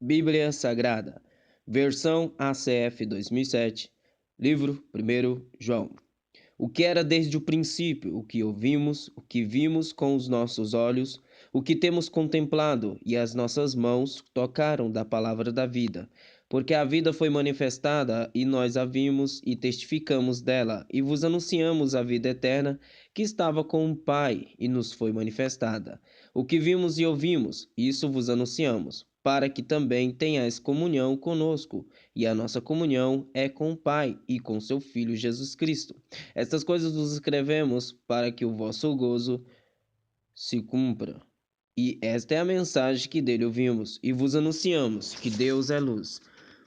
Bíblia Sagrada, versão ACF 2007, livro 1 João. O que era desde o princípio, o que ouvimos, o que vimos com os nossos olhos, o que temos contemplado e as nossas mãos tocaram da palavra da vida. Porque a vida foi manifestada e nós a vimos e testificamos dela, e vos anunciamos a vida eterna que estava com o Pai e nos foi manifestada. O que vimos e ouvimos, isso vos anunciamos, para que também tenhais comunhão conosco, e a nossa comunhão é com o Pai e com seu Filho Jesus Cristo. Estas coisas vos escrevemos para que o vosso gozo se cumpra. E esta é a mensagem que dele ouvimos e vos anunciamos, que Deus é luz,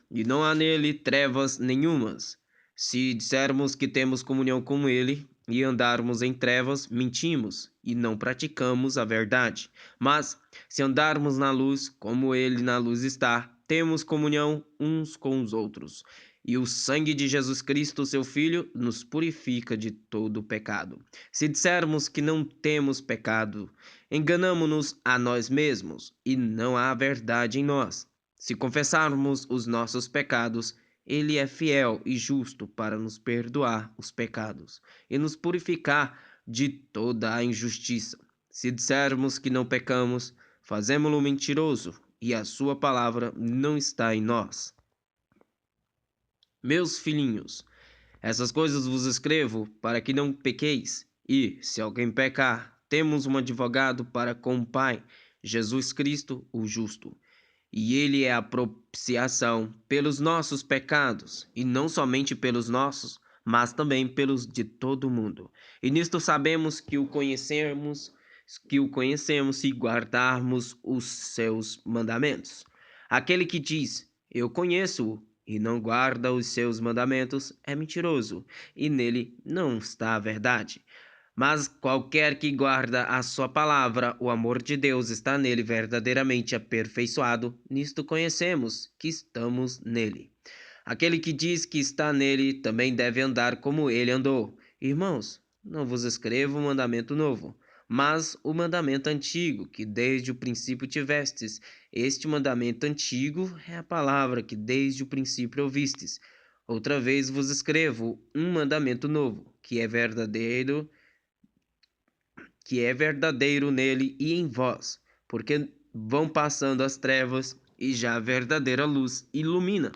e não há nele trevas nenhumas. Se dissermos que temos comunhão com ele e andarmos em trevas, mentimos e não praticamos a verdade. Mas se andarmos na luz, como ele na luz está, temos comunhão uns com os outros. E o sangue de Jesus Cristo, seu Filho, nos purifica de todo pecado. Se dissermos que não temos pecado, enganamo-nos a nós mesmos e não há verdade em nós. Se confessarmos os nossos pecados, ele é fiel e justo para nos perdoar os pecados e nos purificar de toda a injustiça. Se dissermos que não pecamos, fazemo-lo mentiroso e a sua palavra não está em nós. Meus filhinhos, essas coisas vos escrevo para que não pequeis. E, se alguém pecar, temos um advogado para com o Pai, Jesus Cristo, o justo. E ele é a propiciação pelos nossos pecados, e não somente pelos nossos, mas também pelos de todo o mundo. E nisto sabemos que o conhecemos se guardarmos os seus mandamentos. Aquele que diz, eu conheço-o, e não guarda os seus mandamentos, é mentiroso, e nele não está a verdade. Mas qualquer que guarda a sua palavra, o amor de Deus está nele verdadeiramente aperfeiçoado. Nisto conhecemos que estamos nele. Aquele que diz que está nele também deve andar como ele andou. Irmãos, não vos escrevo um mandamento novo, mas o mandamento antigo, que desde o princípio tivestes. Este mandamento antigo é a palavra que desde o princípio ouvistes. Outra vez vos escrevo um mandamento novo, que é verdadeiro nele e em vós, porque vão passando as trevas e já a verdadeira luz ilumina.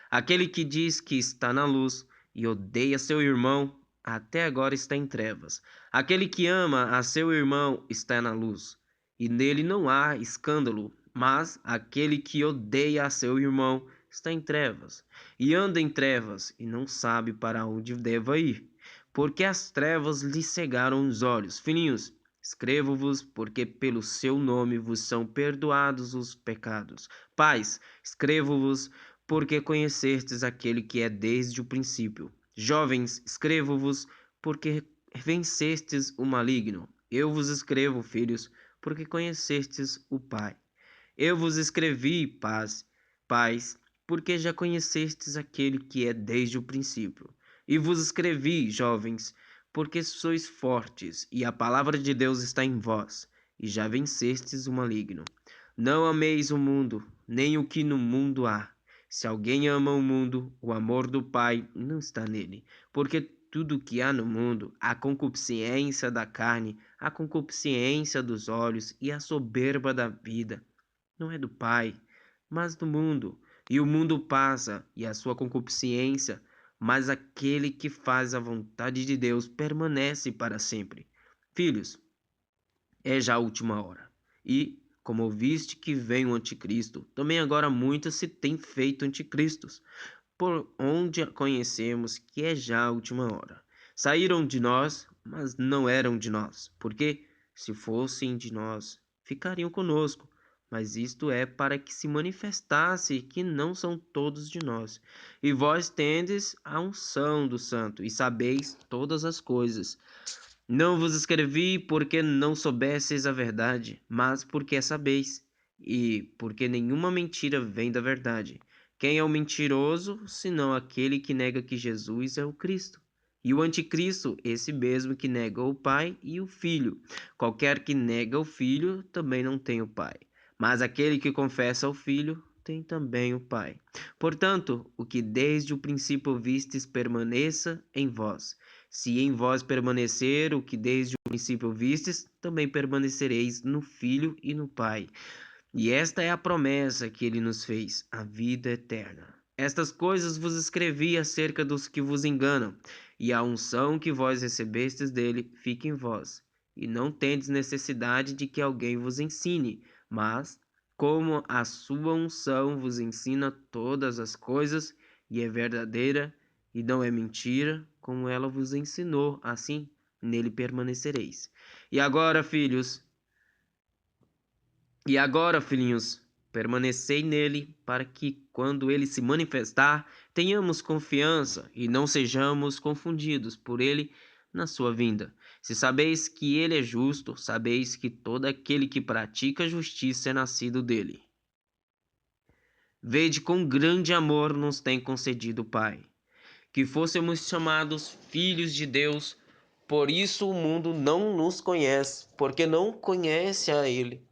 Aquele que diz que está na luz e odeia seu irmão, até agora está em trevas. Aquele que ama a seu irmão está na luz, e nele não há escândalo, mas aquele que odeia a seu irmão está em trevas, e anda em trevas, e não sabe para onde deva ir, porque as trevas lhe cegaram os olhos. Filhinhos, escrevo-vos porque pelo seu nome vos são perdoados os pecados. Pais, escrevo-vos porque conhecestes aquele que é desde o princípio. Jovens, escrevo-vos porque vencestes o maligno. Eu vos escrevo, filhos, porque conhecestes o Pai. Eu vos escrevi, pais, porque já conhecestes aquele que é desde o princípio. E vos escrevi, jovens, porque sois fortes, e a palavra de Deus está em vós, e já vencestes o maligno. Não ameis o mundo, nem o que no mundo há. Se alguém ama o mundo, o amor do Pai não está nele, porque tudo o que há no mundo, a concupiscência da carne, a concupiscência dos olhos e a soberba da vida, não é do Pai, mas do mundo. E o mundo passa, e a sua concupiscência, mas aquele que faz a vontade de Deus permanece para sempre. Filhos, é já a última hora. E, como ouviste que vem o anticristo, também agora muitos se têm feito anticristos, por onde conhecemos que é já a última hora. Saíram de nós, mas não eram de nós, porque, se fossem de nós, ficariam conosco. Mas isto é para que se manifestasse que não são todos de nós. E vós tendes a unção do Santo, e sabeis todas as coisas. Não vos escrevi porque não soubesseis a verdade, mas porque a sabeis, e porque nenhuma mentira vem da verdade. Quem é o mentiroso, senão aquele que nega que Jesus é o Cristo? E o anticristo, esse mesmo que nega o Pai e o Filho. Qualquer que nega o Filho também não tem o Pai. Mas aquele que confessa o Filho tem também o Pai. Portanto, o que desde o princípio vistes permaneça em vós. Se em vós permanecer o que desde o princípio vistes, também permanecereis no Filho e no Pai. E esta é a promessa que ele nos fez, a vida eterna. Estas coisas vos escrevi acerca dos que vos enganam, e a unção que vós recebestes dele fique em vós. E não tendes necessidade de que alguém vos ensine, mas, como a sua unção vos ensina todas as coisas, e é verdadeira, e não é mentira, como ela vos ensinou, assim nele permanecereis. E agora, filhinhos, permanecei nele, para que, quando ele se manifestar, tenhamos confiança e não sejamos confundidos por ele na sua vinda. Se sabeis que ele é justo, sabeis que todo aquele que pratica justiça é nascido dele. Vede quão grande amor nos tem concedido o Pai, que fôssemos chamados filhos de Deus. Por isso o mundo não nos conhece, porque não conhece a ele.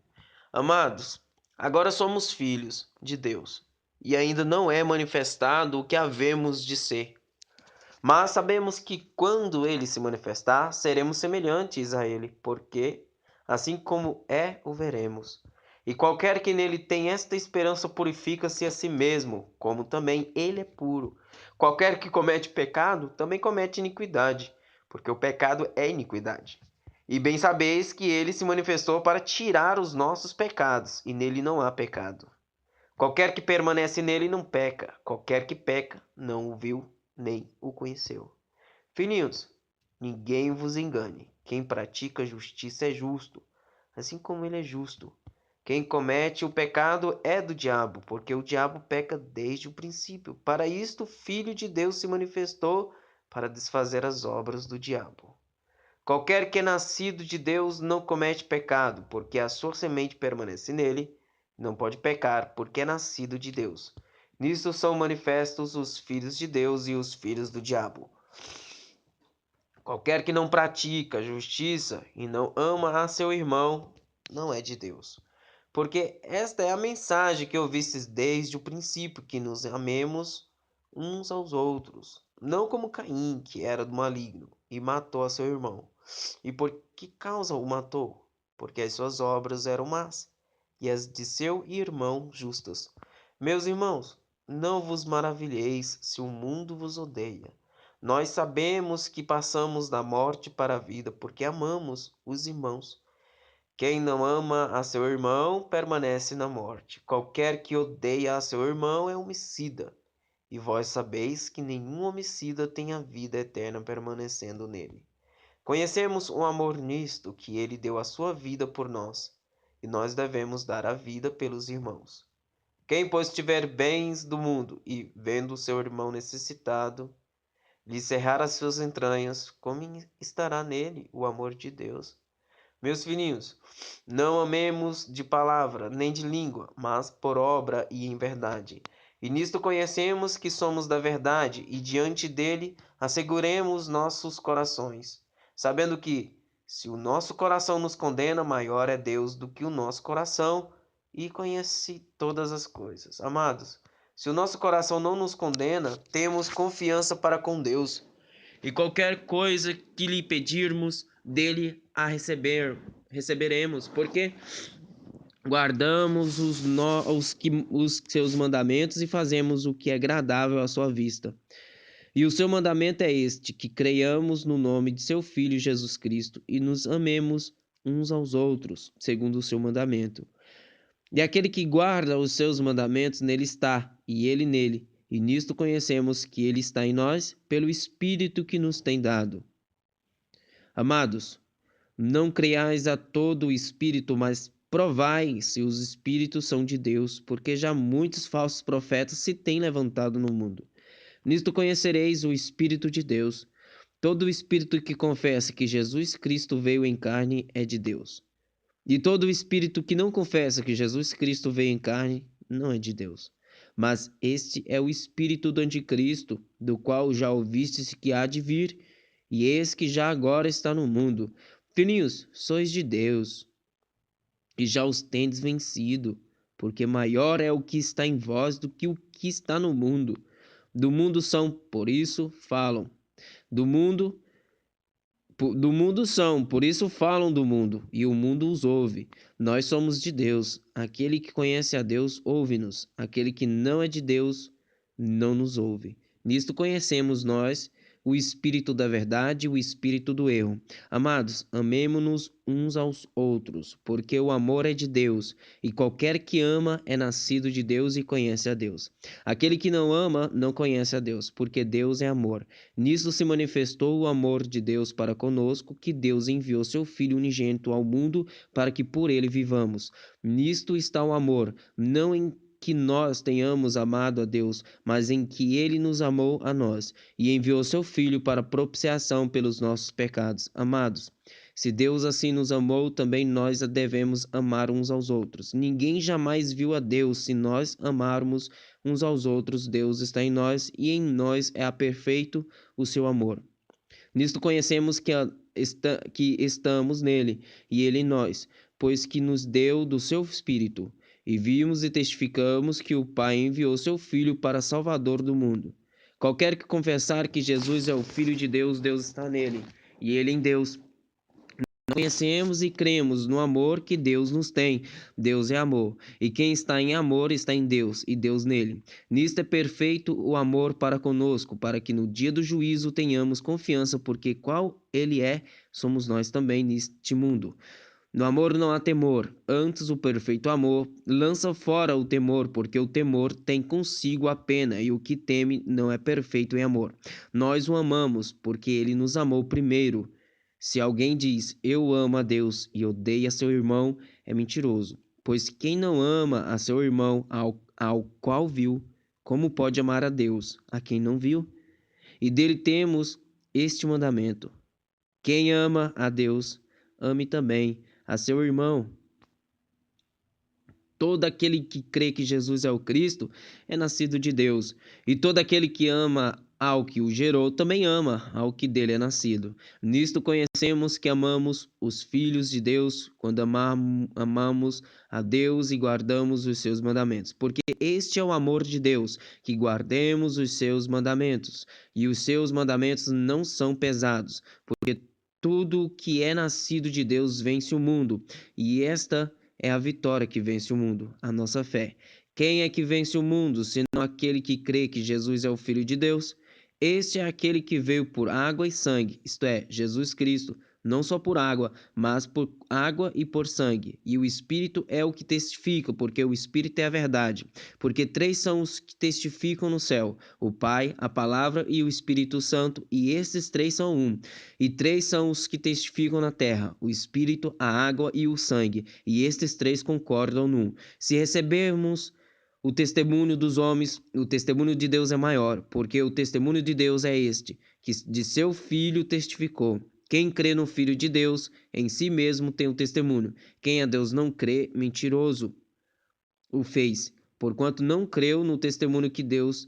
Amados, agora somos filhos de Deus, e ainda não é manifestado o que havemos de ser. Mas sabemos que quando ele se manifestar, seremos semelhantes a ele, porque, assim como é, o veremos. E qualquer que nele tem esta esperança purifica-se a si mesmo, como também ele é puro. Qualquer que comete pecado, também comete iniquidade, porque o pecado é iniquidade. E bem sabeis que ele se manifestou para tirar os nossos pecados, e nele não há pecado. Qualquer que permanece nele não peca, qualquer que peca não o viu nem o conheceu. Filhinhos, ninguém vos engane. Quem pratica justiça é justo, assim como ele é justo. Quem comete o pecado é do diabo, porque o diabo peca desde o princípio. Para isto, o Filho de Deus se manifestou para desfazer as obras do diabo. Qualquer que é nascido de Deus não comete pecado, porque a sua semente permanece nele. Não pode pecar, porque é nascido de Deus. Nisto são manifestos os filhos de Deus e os filhos do diabo. Qualquer que não pratica justiça e não ama a seu irmão, não é de Deus. Porque esta é a mensagem que ouvistes desde o princípio, que nos amemos uns aos outros. Não como Caim, que era do maligno, e matou a seu irmão. E por que causa o matou? Porque as suas obras eram más, e as de seu irmão justas. Meus irmãos, não vos maravilheis se o mundo vos odeia. Nós sabemos que passamos da morte para a vida, porque amamos os irmãos. Quem não ama a seu irmão permanece na morte. Qualquer que odeia a seu irmão é homicida. E vós sabeis que nenhum homicida tem a vida eterna permanecendo nele. Conhecemos o amor nisto, que ele deu a sua vida por nós, e nós devemos dar a vida pelos irmãos. Quem, pois, tiver bens do mundo e, vendo seu irmão necessitado, lhe cerrar as suas entranhas, como estará nele o amor de Deus? Meus filhinhos, não amemos de palavra nem de língua, mas por obra e em verdade. E nisto conhecemos que somos da verdade, e diante dele asseguremos nossos corações, sabendo que, se o nosso coração nos condena, maior é Deus do que o nosso coração, e conhece todas as coisas. Amados, se o nosso coração não nos condena, temos confiança para com Deus. E qualquer coisa que lhe pedirmos, dele a receberemos, porque guardamos os seus mandamentos e fazemos o que é agradável à sua vista. E o seu mandamento é este, que creiamos no nome de seu Filho Jesus Cristo e nos amemos uns aos outros, segundo o seu mandamento. E aquele que guarda os seus mandamentos, nele está, e ele nele. E nisto conhecemos que ele está em nós, pelo Espírito que nos tem dado. Amados, não creiais a todo o Espírito, mas provai se os Espíritos são de Deus, porque já muitos falsos profetas se têm levantado no mundo. Nisto conhecereis o Espírito de Deus. Todo o Espírito que confessa que Jesus Cristo veio em carne é de Deus. E todo o espírito que não confessa que Jesus Cristo veio em carne não é de Deus. Mas este é o espírito do anticristo, do qual já ouvistes que há de vir, e eis que já agora está no mundo. Filhinhos, sois de Deus, e já os tendes vencido, porque maior é o que está em vós do que o que está no mundo. Do mundo são, por isso falam. Do mundo do mundo são, por isso falam do mundo, e o mundo os ouve. Nós somos de Deus. Aquele que conhece a Deus, ouve-nos. Aquele que não é de Deus, não nos ouve. Nisto conhecemos nós o espírito da verdade e o espírito do erro. Amados, amemo-nos uns aos outros, porque o amor é de Deus, e qualquer que ama é nascido de Deus e conhece a Deus. Aquele que não ama não conhece a Deus, porque Deus é amor. Nisso se manifestou o amor de Deus para conosco, que Deus enviou seu Filho unigênito ao mundo para que por ele vivamos. Nisto está o amor, não em que nós tenhamos amado a Deus, mas em que ele nos amou a nós e enviou seu Filho para propiciação pelos nossos pecados. Amados, se Deus assim nos amou, também nós devemos amar uns aos outros. Ninguém jamais viu a Deus. Se nós amarmos uns aos outros, Deus está em nós e em nós é perfeito o seu amor. Nisto conhecemos que estamos nele e ele em nós, pois que nos deu do seu Espírito. E vimos e testificamos que o Pai enviou seu Filho para Salvador do mundo. Qualquer que confessar que Jesus é o Filho de Deus, Deus está nele, e ele em Deus. Conhecemos e cremos no amor que Deus nos tem. Deus é amor, e quem está em amor está em Deus, e Deus nele. Nisto é perfeito o amor para conosco, para que no dia do juízo tenhamos confiança, porque qual ele é, somos nós também neste mundo. No amor não há temor, antes o perfeito amor lança fora o temor, porque o temor tem consigo a pena, e o que teme não é perfeito em amor. Nós o amamos, porque ele nos amou primeiro. Se alguém diz, eu amo a Deus e odeia seu irmão, é mentiroso. Pois quem não ama a seu irmão, ao qual viu, como pode amar a Deus, a quem não viu? E dele temos este mandamento: quem ama a Deus, ame também a seu irmão. Todo aquele que crê que Jesus é o Cristo é nascido de Deus, e todo aquele que ama ao que o gerou também ama ao que dele é nascido. Nisto conhecemos que amamos os filhos de Deus quando amamos a Deus e guardamos os seus mandamentos. Porque este é o amor de Deus, que guardemos os seus mandamentos, e os seus mandamentos não são pesados, porque tudo que é nascido de Deus vence o mundo, e esta é a vitória que vence o mundo, a nossa fé. Quem é que vence o mundo, senão aquele que crê que Jesus é o Filho de Deus? Este é aquele que veio por água e sangue, isto é, Jesus Cristo, não só por água, mas por água e por sangue. E o Espírito é o que testifica, porque o Espírito é a verdade. Porque três são os que testificam no céu: o Pai, a Palavra e o Espírito Santo, e esses três são um. E três são os que testificam na terra: o Espírito, a água e o sangue, e estes três concordam num. Se recebermos o testemunho dos homens, o testemunho de Deus é maior, porque o testemunho de Deus é este, que de seu Filho testificou. Quem crê no Filho de Deus, em si mesmo tem o testemunho. Quem a Deus não crê, mentiroso o fez, porquanto não creu no testemunho que Deus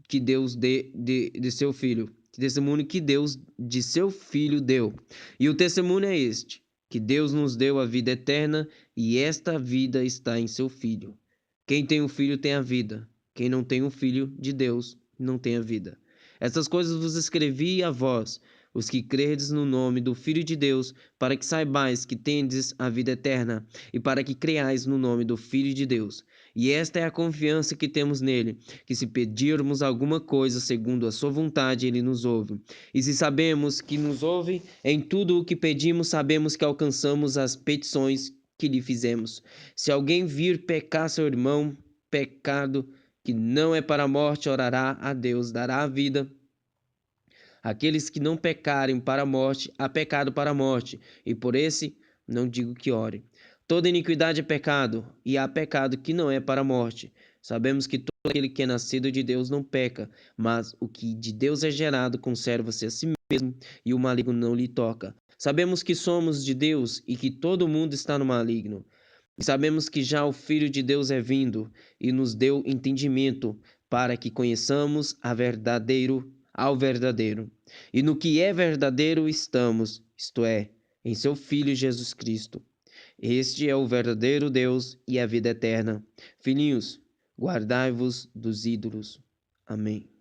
de seu Filho. Testemunho que Deus de seu Filho deu. E o testemunho é este, que Deus nos deu a vida eterna, e esta vida está em seu Filho. Quem tem o Filho tem a vida. Quem não tem o Filho de Deus não tem a vida. Essas coisas vos escrevi a vós, os que credes no nome do Filho de Deus, para que saibais que tendes a vida eterna, e para que creais no nome do Filho de Deus. E esta é a confiança que temos nele, que se pedirmos alguma coisa segundo a sua vontade, ele nos ouve. E se sabemos que nos ouve, em tudo o que pedimos, sabemos que alcançamos as petições que lhe fizemos. Se alguém vir pecar seu irmão, pecado que não é para a morte, orará a Deus, dará a vida. Aqueles que não pecarem para a morte, há pecado para a morte, e por esse não digo que ore. Toda iniquidade é pecado, e há pecado que não é para a morte. Sabemos que todo aquele que é nascido de Deus não peca, mas o que de Deus é gerado conserva-se a si mesmo, e o maligno não lhe toca. Sabemos que somos de Deus e que todo mundo está no maligno. E sabemos que já o Filho de Deus é vindo e nos deu entendimento para que conheçamos ao verdadeiro. E no que é verdadeiro estamos, isto é, em seu Filho Jesus Cristo. Este é o verdadeiro Deus e a vida eterna. Filhinhos, guardai-vos dos ídolos. Amém.